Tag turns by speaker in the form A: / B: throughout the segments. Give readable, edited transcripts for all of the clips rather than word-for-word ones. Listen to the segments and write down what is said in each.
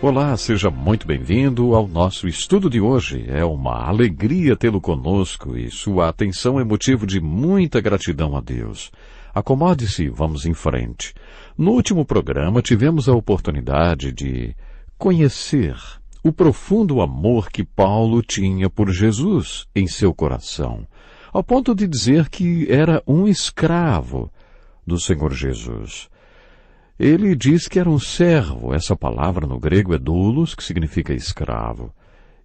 A: Olá, seja muito bem-vindo ao nosso estudo de hoje. É uma alegria tê-lo conosco e sua atenção é motivo de muita gratidão a Deus. Acomode-se e vamos em frente. No último programa tivemos a oportunidade de conhecer o profundo amor que Paulo tinha por Jesus em seu coração, ao ponto de dizer que era um escravo do Senhor Jesus. Ele diz que era um servo, essa palavra no grego é doulos, que significa escravo.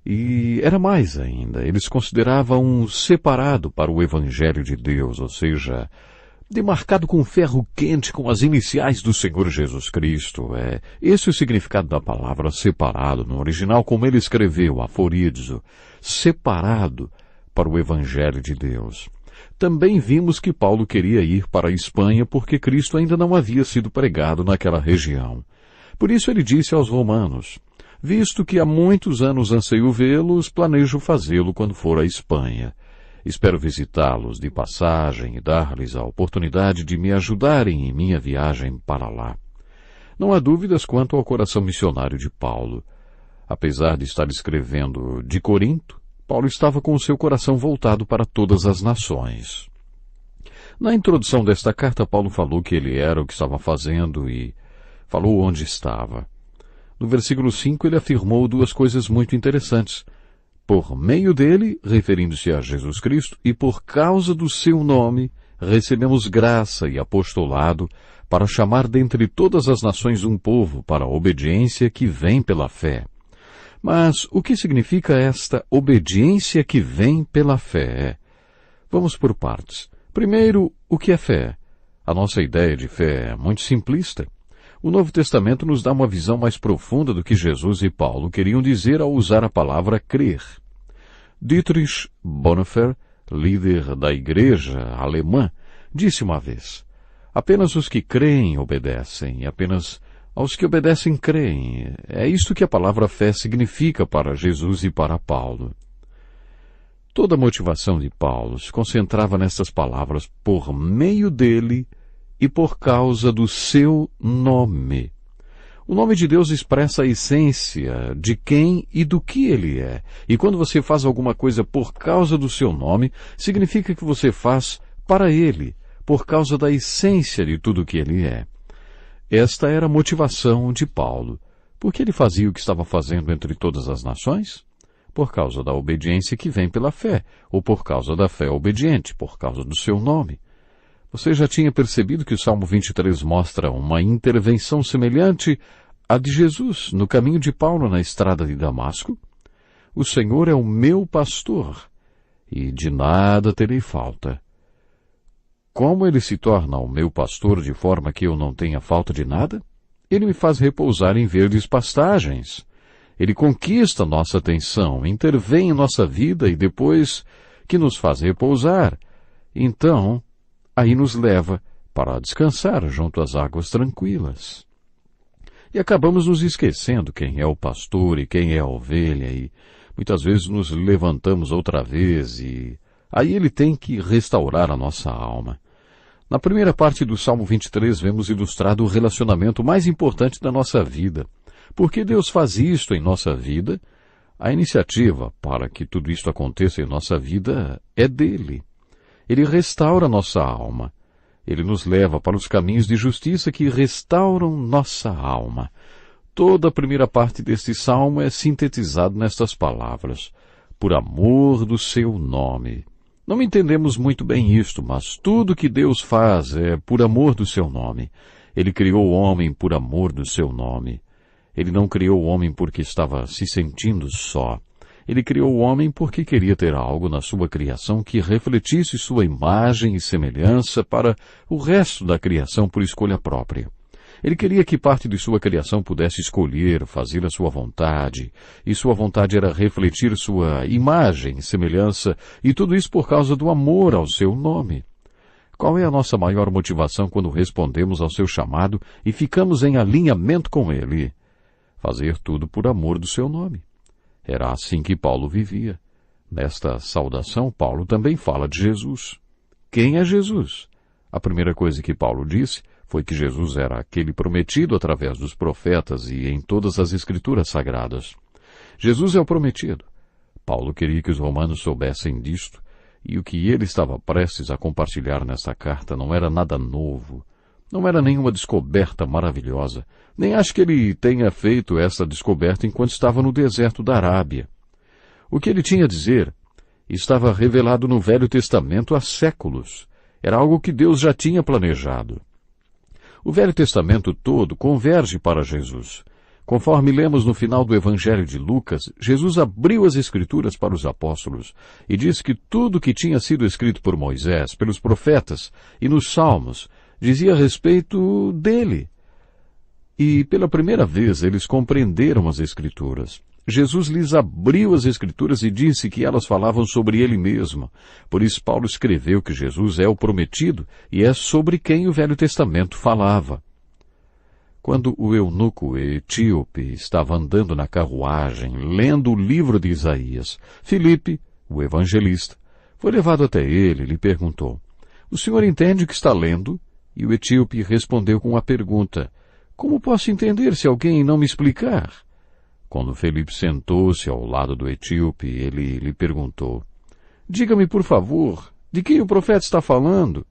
A: E era mais ainda, ele se considerava um separado para o Evangelho de Deus, ou seja, demarcado com ferro quente com as iniciais do Senhor Jesus Cristo. Esse é o significado da palavra separado, no original como ele escreveu, aforizo, separado para o Evangelho de Deus. Também vimos que Paulo queria ir para a Espanha porque Cristo ainda não havia sido pregado naquela região. Por isso ele disse aos romanos, visto que há muitos anos anseio vê-los, planejo fazê-lo quando for à Espanha. Espero visitá-los de passagem e dar-lhes a oportunidade de me ajudarem em minha viagem para lá. Não há dúvidas quanto ao coração missionário de Paulo. Apesar de estar escrevendo de Corinto, Paulo estava com o seu coração voltado para todas as nações. Na introdução desta carta, Paulo falou que ele era o que estava fazendo e falou onde estava. No versículo 5, ele afirmou duas coisas muito interessantes. Por meio dele, referindo-se a Jesus Cristo, e por causa do seu nome, recebemos graça e apostolado para chamar dentre todas as nações um povo para a obediência que vem pela fé. Mas o que significa esta obediência que vem pela fé? Vamos por partes. Primeiro, o que é fé? A nossa ideia de fé é muito simplista. O Novo Testamento nos dá uma visão mais profunda do que Jesus e Paulo queriam dizer ao usar a palavra crer. Dietrich Bonhoeffer, líder da igreja alemã, disse uma vez, apenas os que creem obedecem, e apenas aos que obedecem creem. É isto que a palavra fé significa para Jesus e para Paulo. Toda a motivação de Paulo se concentrava nessas palavras por meio dele e por causa do seu nome. O nome de Deus expressa a essência de quem e do que ele é. E quando você faz alguma coisa por causa do seu nome, significa que você faz para ele, por causa da essência de tudo que ele é. Esta era a motivação de Paulo. Por que ele fazia o que estava fazendo entre todas as nações? Por causa da obediência que vem pela fé, ou por causa da fé obediente, por causa do seu nome. Você já tinha percebido que o Salmo 23 mostra uma intervenção semelhante à de Jesus no caminho de Paulo na estrada de Damasco? O Senhor é o meu pastor, e de nada terei falta. Como ele se torna o meu pastor de forma que eu não tenha falta de nada? Ele me faz repousar em verdes pastagens. Ele conquista nossa atenção, intervém em nossa vida e depois que nos faz repousar, então, aí nos leva para descansar junto às águas tranquilas. E acabamos nos esquecendo quem é o pastor e quem é a ovelha e muitas vezes nos levantamos outra vez e aí ele tem que restaurar a nossa alma. Na primeira parte do Salmo 23 vemos ilustrado o relacionamento mais importante da nossa vida. Por que Deus faz isto em nossa vida? A iniciativa para que tudo isto aconteça em nossa vida é dele. Ele restaura nossa alma. Ele nos leva para os caminhos de justiça que restauram nossa alma. Toda a primeira parte deste salmo é sintetizado nestas palavras. Por amor do seu nome. Não entendemos muito bem isto, mas tudo que Deus faz é por amor do seu nome. Ele criou o homem por amor do seu nome. Ele não criou o homem porque estava se sentindo só. Ele criou o homem porque queria ter algo na sua criação que refletisse sua imagem e semelhança para o resto da criação por escolha própria. Ele queria que parte de sua criação pudesse escolher, fazer a sua vontade, e sua vontade era refletir sua imagem e semelhança, e tudo isso por causa do amor ao seu nome. Qual é a nossa maior motivação quando respondemos ao seu chamado e ficamos em alinhamento com ele? Fazer tudo por amor do seu nome. Era assim que Paulo vivia. Nesta saudação, Paulo também fala de Jesus. Quem é Jesus? A primeira coisa que Paulo disse foi que Jesus era aquele prometido através dos profetas e em todas as Escrituras Sagradas. Jesus é o prometido. Paulo queria que os romanos soubessem disto, e o que ele estava prestes a compartilhar nesta carta não era nada novo, não era nenhuma descoberta maravilhosa, nem acho que ele tenha feito essa descoberta enquanto estava no deserto da Arábia. O que ele tinha a dizer estava revelado no Velho Testamento há séculos. Era algo que Deus já tinha planejado. O Velho Testamento todo converge para Jesus. Conforme lemos no final do Evangelho de Lucas, Jesus abriu as Escrituras para os apóstolos e disse que tudo que tinha sido escrito por Moisés, pelos profetas e nos Salmos, dizia a respeito dele. E pela primeira vez eles compreenderam as Escrituras. Jesus lhes abriu as Escrituras e disse que elas falavam sobre ele mesmo. Por isso Paulo escreveu que Jesus é o prometido e é sobre quem o Velho Testamento falava. Quando o eunuco etíope estava andando na carruagem, lendo o livro de Isaías, Filipe, o evangelista, foi levado até ele e lhe perguntou: "O senhor entende o que está lendo?" E o etíope respondeu com a pergunta: "Como posso entender se alguém não me explicar?" Quando Filipe sentou-se ao lado do etíope, ele lhe perguntou: "Diga-me, por favor, de quem o profeta está falando?"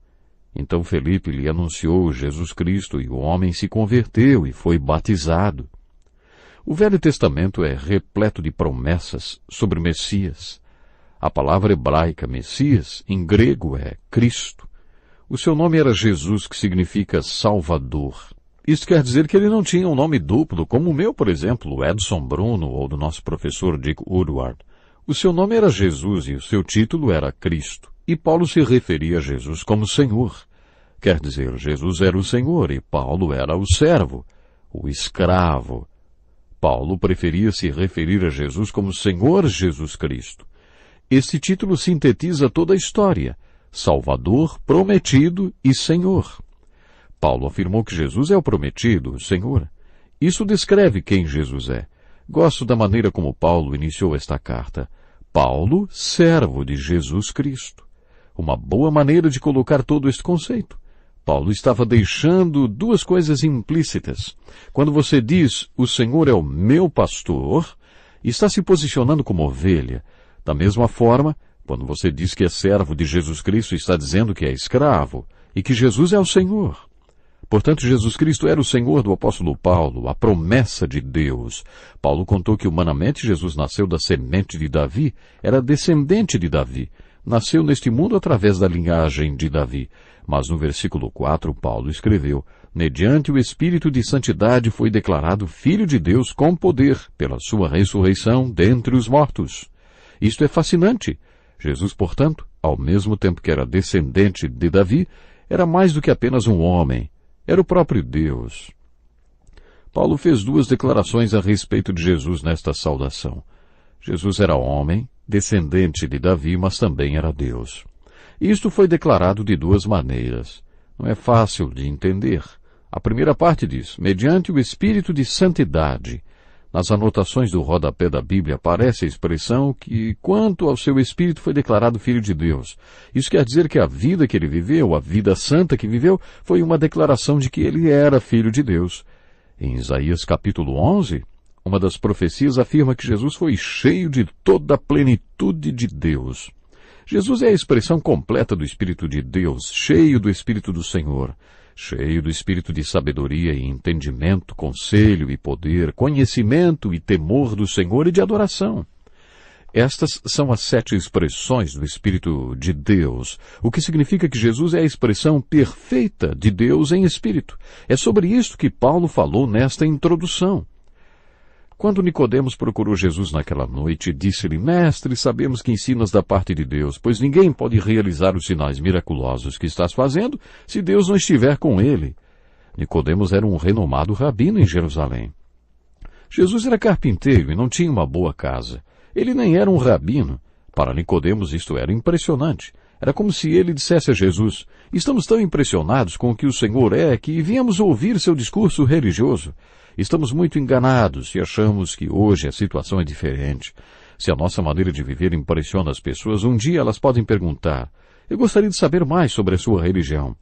A: Então Filipe lhe anunciou Jesus Cristo e o homem se converteu e foi batizado. O Velho Testamento é repleto de promessas sobre Messias. A palavra hebraica Messias, em grego, é Cristo. O seu nome era Jesus, que significa Salvador. Isso quer dizer que ele não tinha um nome duplo, como o meu, por exemplo, Edson Bruno, ou do nosso professor Dick Woodward. O seu nome era Jesus e o seu título era Cristo. E Paulo se referia a Jesus como Senhor. Quer dizer, Jesus era o Senhor e Paulo era o servo, o escravo. Paulo preferia se referir a Jesus como Senhor Jesus Cristo. Este título sintetiza toda a história: Salvador, Prometido e Senhor. Paulo afirmou que Jesus é o Prometido, o Senhor. Isso descreve quem Jesus é. Gosto da maneira como Paulo iniciou esta carta. Paulo, servo de Jesus Cristo. Uma boa maneira de colocar todo este conceito. Paulo estava deixando duas coisas implícitas. Quando você diz, o Senhor é o meu pastor, está se posicionando como ovelha. Da mesma forma, quando você diz que é servo de Jesus Cristo, está dizendo que é escravo e que Jesus é o Senhor. Portanto, Jesus Cristo era o Senhor do apóstolo Paulo, a promessa de Deus. Paulo contou que humanamente Jesus nasceu da semente de Davi, era descendente de Davi. Nasceu neste mundo através da linhagem de Davi. Mas no versículo 4, Paulo escreveu: mediante o Espírito de Santidade foi declarado Filho de Deus com poder, pela sua ressurreição dentre os mortos. Isto é fascinante. Jesus, portanto, ao mesmo tempo que era descendente de Davi, era mais do que apenas um homem. Era o próprio Deus. Paulo fez duas declarações a respeito de Jesus nesta saudação. Jesus era homem, descendente de Davi, mas também era Deus. Isto foi declarado de duas maneiras. Não é fácil de entender. A primeira parte diz, mediante o Espírito de Santidade. Nas anotações do rodapé da Bíblia aparece a expressão que, quanto ao seu Espírito, foi declarado Filho de Deus. Isso quer dizer que a vida que ele viveu, a vida santa que viveu, foi uma declaração de que ele era Filho de Deus. Em Isaías capítulo 11, uma das profecias afirma que Jesus foi cheio de toda a plenitude de Deus. Jesus é a expressão completa do Espírito de Deus, cheio do Espírito do Senhor. Cheio do espírito de sabedoria e entendimento, conselho e poder, conhecimento e temor do Senhor e de adoração. Estas são as 7 expressões do Espírito de Deus, o que significa que Jesus é a expressão perfeita de Deus em espírito. É sobre isto que Paulo falou nesta introdução. Quando Nicodemos procurou Jesus naquela noite, disse-lhe, Mestre, sabemos que ensinas da parte de Deus, pois ninguém pode realizar os sinais miraculosos que estás fazendo se Deus não estiver com ele. Nicodemos era um renomado rabino em Jerusalém. Jesus era carpinteiro e não tinha uma boa casa. Ele nem era um rabino. Para Nicodemos isto era impressionante. Era como se ele dissesse a Jesus, estamos tão impressionados com o que o Senhor é que viemos ouvir seu discurso religioso. Estamos muito enganados e achamos que hoje a situação é diferente. Se a nossa maneira de viver impressiona as pessoas, um dia elas podem perguntar, eu gostaria de saber mais sobre a sua religião.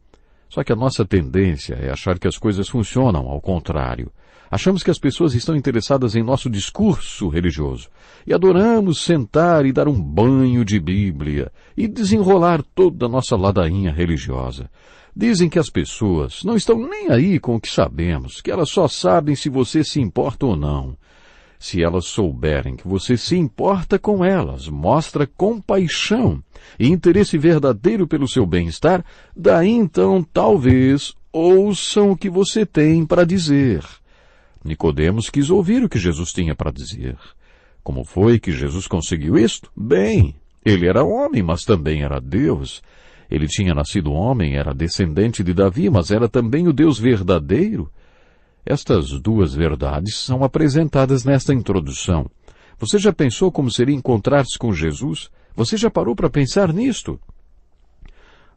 A: Só que a nossa tendência é achar que as coisas funcionam ao contrário. Achamos que as pessoas estão interessadas em nosso discurso religioso e adoramos sentar e dar um banho de Bíblia e desenrolar toda a nossa ladainha religiosa. Dizem que as pessoas não estão nem aí com o que sabemos, que elas só sabem se você se importa ou não. Se elas souberem que você se importa com elas, mostra compaixão e interesse verdadeiro pelo seu bem-estar, daí então talvez ouçam o que você tem para dizer. Nicodemos quis ouvir o que Jesus tinha para dizer. Como foi que Jesus conseguiu isto? Bem, ele era homem, mas também era Deus. Ele tinha nascido homem, era descendente de Davi, mas era também o Deus verdadeiro. Estas duas verdades são apresentadas nesta introdução. Você já pensou como seria encontrar-se com Jesus? Você já parou para pensar nisto?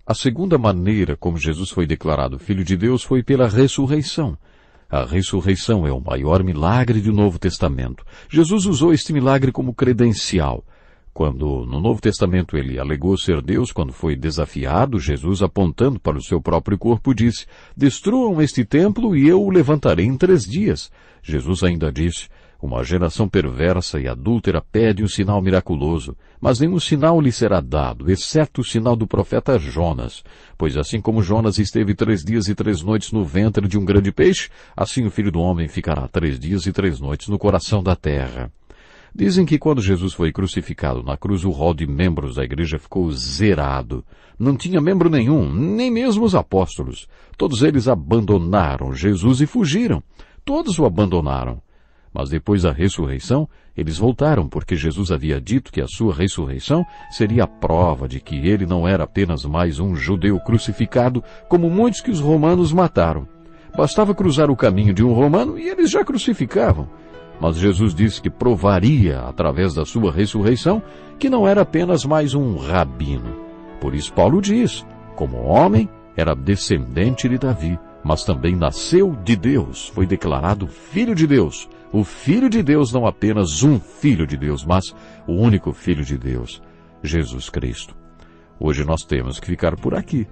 A: A segunda maneira como Jesus foi declarado Filho de Deus foi pela ressurreição. A ressurreição é o maior milagre do Novo Testamento. Jesus usou este milagre como credencial. Quando no Novo Testamento ele alegou ser Deus, quando foi desafiado, Jesus, apontando para o seu próprio corpo, disse: destruam este templo e eu o levantarei em 3 dias. Jesus ainda disse: uma geração perversa e adúltera pede um sinal miraculoso, mas nenhum sinal lhe será dado, exceto o sinal do profeta Jonas. Pois assim como Jonas esteve 3 dias e 3 noites no ventre de um grande peixe, assim o Filho do Homem ficará 3 dias e 3 noites no coração da terra. Dizem que quando Jesus foi crucificado na cruz, o rol de membros da igreja ficou zerado. Não tinha membro nenhum, nem mesmo os apóstolos. Todos eles abandonaram Jesus e fugiram. Todos o abandonaram. Mas depois da ressurreição, eles voltaram, porque Jesus havia dito que a sua ressurreição seria a prova de que ele não era apenas mais um judeu crucificado, como muitos que os romanos mataram. Bastava cruzar o caminho de um romano e eles já crucificavam. Mas Jesus disse que provaria, através da sua ressurreição, que não era apenas mais um rabino. Por isso Paulo diz, como homem, era descendente de Davi, mas também nasceu de Deus, foi declarado Filho de Deus. O Filho de Deus, não apenas um Filho de Deus, mas o único Filho de Deus, Jesus Cristo. Hoje nós temos que ficar por aqui.